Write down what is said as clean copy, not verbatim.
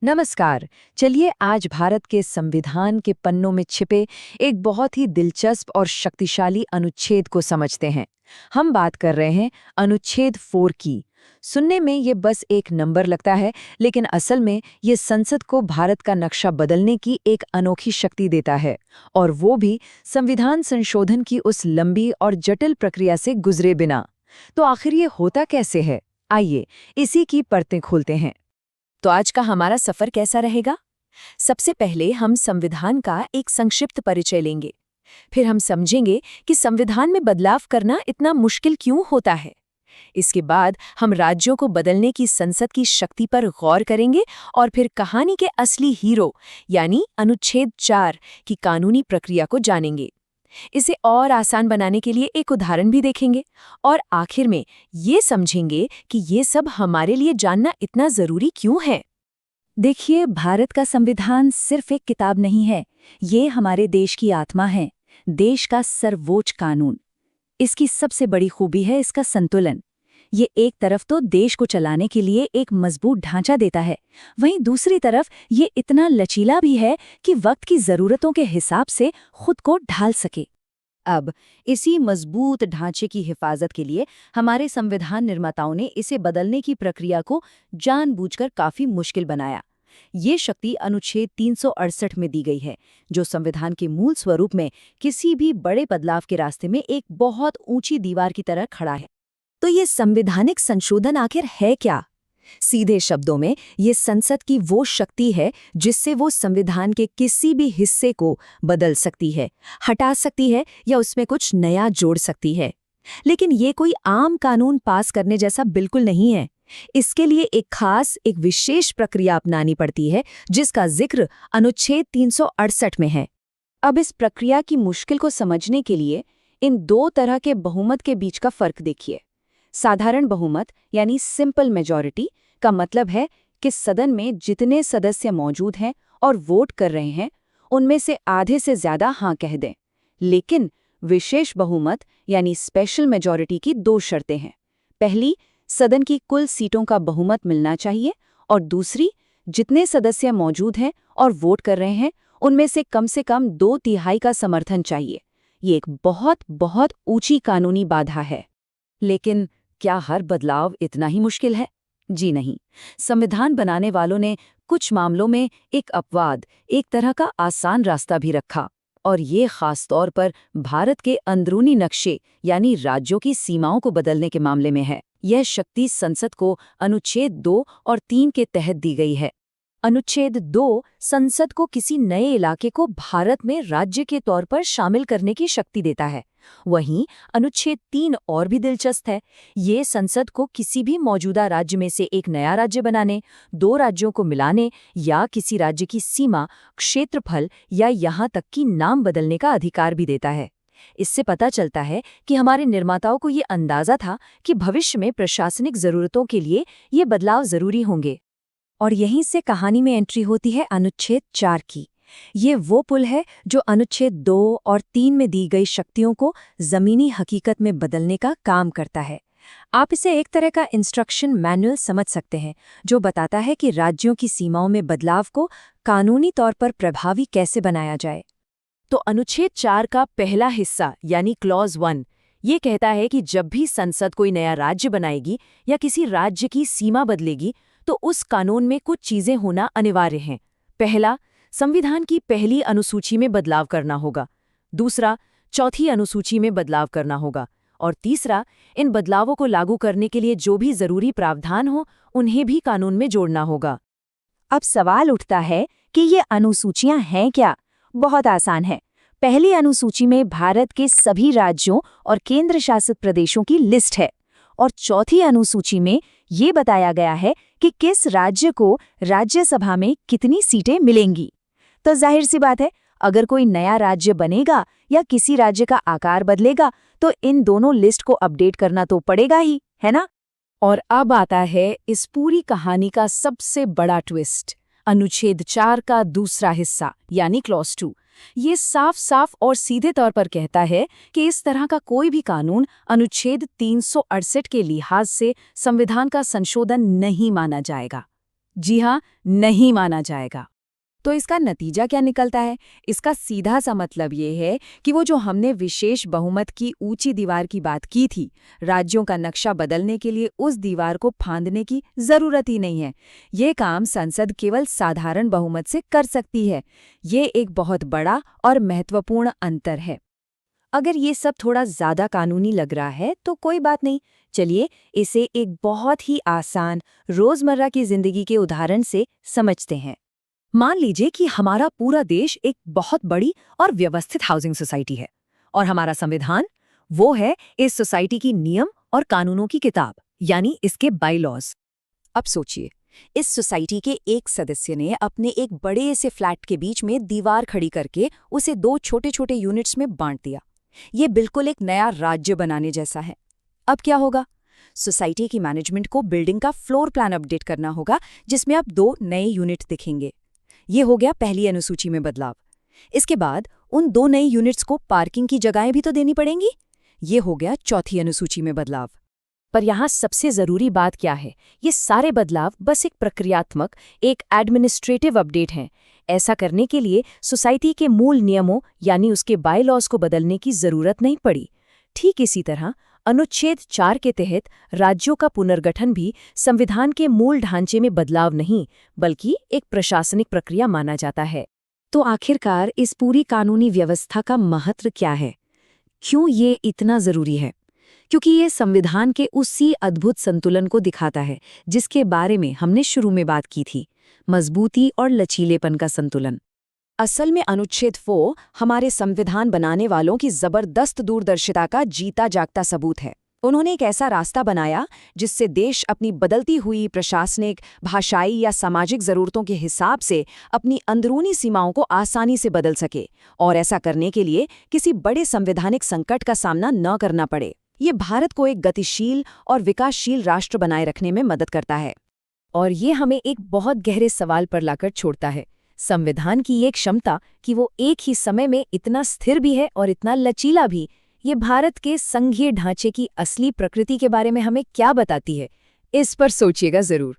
नमस्कार। चलिए आज भारत के संविधान के पन्नों में छिपे एक बहुत ही दिलचस्प और शक्तिशाली अनुच्छेद को समझते हैं। हम बात कर रहे हैं अनुच्छेद 4 की। सुनने में ये बस एक नंबर लगता है, लेकिन असल में ये संसद को भारत का नक्शा बदलने की एक अनोखी शक्ति देता है, और वो भी संविधान संशोधन की उस लंबी और जटिल प्रक्रिया से गुजरे बिना। तो आखिर ये होता कैसे है? आइए इसी की परतें खोलते हैं। तो आज का हमारा सफर कैसा रहेगा? सबसे पहले हम संविधान का एक संक्षिप्त परिचय लेंगे। फिर हम समझेंगे कि संविधान में बदलाव करना इतना मुश्किल क्यों होता है। इसके बाद हम राज्यों को बदलने की संसद की शक्ति पर गौर करेंगे और फिर कहानी के असली हीरो यानी अनुच्छेद 4 की कानूनी प्रक्रिया को जानेंगे। इसे और आसान बनाने के लिए एक उदाहरण भी देखेंगे और आखिर में ये समझेंगे कि ये सब हमारे लिए जानना इतना जरूरी क्यों है। देखिए, भारत का संविधान सिर्फ एक किताब नहीं है, ये हमारे देश की आत्मा है, देश का सर्वोच्च कानून। इसकी सबसे बड़ी खूबी है इसका संतुलन। ये एक तरफ तो देश को चलाने के लिए एक मजबूत ढांचा देता है, वहीं दूसरी तरफ ये इतना लचीला भी है कि वक्त की जरूरतों के हिसाब से खुद को ढाल सके। अब इसी मजबूत ढांचे की हिफाजत के लिए हमारे संविधान निर्माताओं ने इसे बदलने की प्रक्रिया को जानबूझकर काफी मुश्किल बनाया। ये शक्ति अनुच्छेद 368 में दी गई है, जो संविधान के मूल स्वरूप में किसी भी बड़े बदलाव के रास्ते में एक बहुत ऊंची दीवार की तरह खड़ा है। तो ये संवैधानिक संशोधन आखिर है क्या? सीधे शब्दों में ये संसद की वो शक्ति है जिससे वो संविधान के किसी भी हिस्से को बदल सकती है, हटा सकती है या उसमें कुछ नया जोड़ सकती है। लेकिन ये कोई आम कानून पास करने जैसा बिल्कुल नहीं है। इसके लिए एक विशेष प्रक्रिया अपनानी पड़ती है, जिसका जिक्र अनुच्छेद 368 में है। अब इस प्रक्रिया की मुश्किल को समझने के लिए इन दो तरह के बहुमत के बीच का फर्क देखिए। साधारण बहुमत यानी सिंपल मेजॉरिटी का मतलब है कि सदन में जितने सदस्य मौजूद हैं और वोट कर रहे हैं, उनमें से आधे से ज्यादा हाँ कह दें। लेकिन विशेष बहुमत यानी स्पेशल मेजॉरिटी की दो शर्तें हैं। पहली, सदन की कुल सीटों का बहुमत मिलना चाहिए, और दूसरी, जितने सदस्य मौजूद हैं और वोट कर रहे हैं, उनमें से कम 2/3 का समर्थन चाहिए। ये एक बहुत बहुत ऊंची कानूनी बाधा है। लेकिन क्या हर बदलाव इतना ही मुश्किल है? जी नहीं। संविधान बनाने वालों ने कुछ मामलों में एक अपवाद, एक तरह का आसान रास्ता भी रखा, और ये खास तौर पर भारत के अंदरूनी नक्शे यानी राज्यों की सीमाओं को बदलने के मामले में है। यह शक्ति संसद को अनुच्छेद 2 और 3 के तहत दी गई है। अनुच्छेद 2 संसद को किसी नए इलाके को भारत में राज्य के तौर पर शामिल करने की शक्ति देता है। वहीं अनुच्छेद 3 और भी दिलचस्प है। ये संसद को किसी भी मौजूदा राज्य में से एक नया राज्य बनाने, दो राज्यों को मिलाने या किसी राज्य की सीमा, क्षेत्रफल या यहाँ तक कि नाम बदलने का अधिकार भी देता है। इससे पता चलता है कि हमारे निर्माताओं को ये अंदाजा था कि भविष्य में प्रशासनिक जरूरतों के लिए ये बदलाव जरूरी होंगे। और यहीं से कहानी में एंट्री होती है अनुच्छेद 4 की। ये वो पुल है जो अनुच्छेद 2 और 3 में दी गई शक्तियों को जमीनी हकीकत में बदलने का काम करता है। आप इसे एक तरह का इंस्ट्रक्शन मैनुअल समझ सकते हैं, जो बताता है कि राज्यों की सीमाओं में बदलाव को कानूनी तौर पर प्रभावी कैसे बनाया जाए। तो अनुच्छेद 4 का पहला हिस्सा यानी क्लॉज 1 ये कहता है कि जब भी संसद कोई नया राज्य बनाएगी या किसी राज्य की सीमा बदलेगी, तो उस कानून में कुछ चीजें होना अनिवार्य हैं। पहला, संविधान की पहली अनुसूची में बदलाव करना होगा। दूसरा, चौथी अनुसूची में बदलाव करना होगा। और तीसरा, इन बदलावों को लागू करने के लिए जो भी जरूरी प्रावधान हो, उन्हें भी कानून में जोड़ना होगा। अब सवाल उठता है कि ये अनुसूचियां हैं क्या? बहुत आसान है। पहली अनुसूची में भारत के सभी राज्यों और केंद्र शासित प्रदेशों की लिस्ट है, और चौथी अनुसूची में ये बताया गया है कि किस राज्य को राज्यसभा में कितनी सीटें मिलेंगी। तो जाहिर सी बात है, अगर कोई नया राज्य बनेगा या किसी राज्य का आकार बदलेगा, तो इन दोनों लिस्ट को अपडेट करना तो पड़ेगा ही, है ना? और अब आता है इस पूरी कहानी का सबसे बड़ा ट्विस्ट, अनुच्छेद 4 का दूसरा हिस्सा यानी क्लॉज 2। ये साफ साफ और सीधे तौर पर कहता है कि इस तरह का कोई भी कानून अनुच्छेद 368 के लिहाज से संविधान का संशोधन नहीं माना जाएगा। जी हाँ, नहीं माना जाएगा। तो इसका नतीजा क्या निकलता है? इसका सीधा सा मतलब ये है कि वो जो हमने विशेष बहुमत की ऊंची दीवार की बात की थी, राज्यों का नक्शा बदलने के लिए उस दीवार को फांदने की जरूरत ही नहीं है। ये काम संसद केवल साधारण बहुमत से कर सकती है। ये एक बहुत बड़ा और महत्वपूर्ण अंतर है। अगर ये सब थोड़ा ज्यादा कानूनी लग रहा है तो कोई बात नहीं, चलिए इसे एक बहुत ही आसान रोजमर्रा की जिंदगी के उदाहरण से समझते हैं। मान लीजिए कि हमारा पूरा देश एक बहुत बड़ी और व्यवस्थित हाउसिंग सोसाइटी है और हमारा संविधान वो है इस सोसाइटी की नियम और कानूनों की किताब, यानी इसके बायलॉज। अब सोचिए, इस सोसाइटी के एक सदस्य ने अपने एक बड़े से फ्लैट के बीच में दीवार खड़ी करके उसे 2 छोटे-छोटे यूनिट्स में बांट दिया। ये बिल्कुल एक नया राज्य बनाने जैसा है। अब क्या होगा? सोसाइटी की मैनेजमेंट को बिल्डिंग का फ्लोर प्लान अपडेट करना होगा, जिसमें अब 2 नए यूनिट दिखेंगे। ये हो गया पहली अनुसूची में बदलाव। इसके बाद उन 2 नई यूनिट्स को पार्किंग की जगहें भी तो देनी पड़ेंगी। ये हो गया चौथी अनुसूची में बदलाव। पर यहाँ सबसे जरूरी बात क्या है? ये सारे बदलाव बस एक प्रक्रियात्मक, एक एडमिनिस्ट्रेटिव अपडेट हैं। ऐसा करने के लिए सोसाइटी के मूल नियमों यानी उसके बायलॉज को बदलने की जरूरत नहीं पड़ी। ठीक इसी तरह अनुच्छेद 4 के तहत राज्यों का पुनर्गठन भी संविधान के मूल ढांचे में बदलाव नहीं, बल्कि एक प्रशासनिक प्रक्रिया माना जाता है। तो आखिरकार इस पूरी कानूनी व्यवस्था का महत्व क्या है? क्यों ये इतना जरूरी है? क्योंकि ये संविधान के उसी अद्भुत संतुलन को दिखाता है जिसके बारे में हमने शुरू में बात की थी, मजबूती और लचीलेपन का संतुलन। असल में अनुच्छेद 4 हमारे संविधान बनाने वालों की जबरदस्त दूरदर्शिता का जीता जागता सबूत है। उन्होंने एक ऐसा रास्ता बनाया जिससे देश अपनी बदलती हुई प्रशासनिक, भाषाई या सामाजिक ज़रूरतों के हिसाब से अपनी अंदरूनी सीमाओं को आसानी से बदल सके, और ऐसा करने के लिए किसी बड़े संवैधानिक संकट का सामना न करना पड़े। ये भारत को एक गतिशील और विकासशील राष्ट्र बनाए रखने में मदद करता है। और ये हमें एक बहुत गहरे सवाल पर लाकर छोड़ता है। संविधान की ये क्षमता कि वो एक ही समय में इतना स्थिर भी है और इतना लचीला भी, ये भारत के संघीय ढांचे की असली प्रकृति के बारे में हमें क्या बताती है? इस पर सोचिएगा जरूर।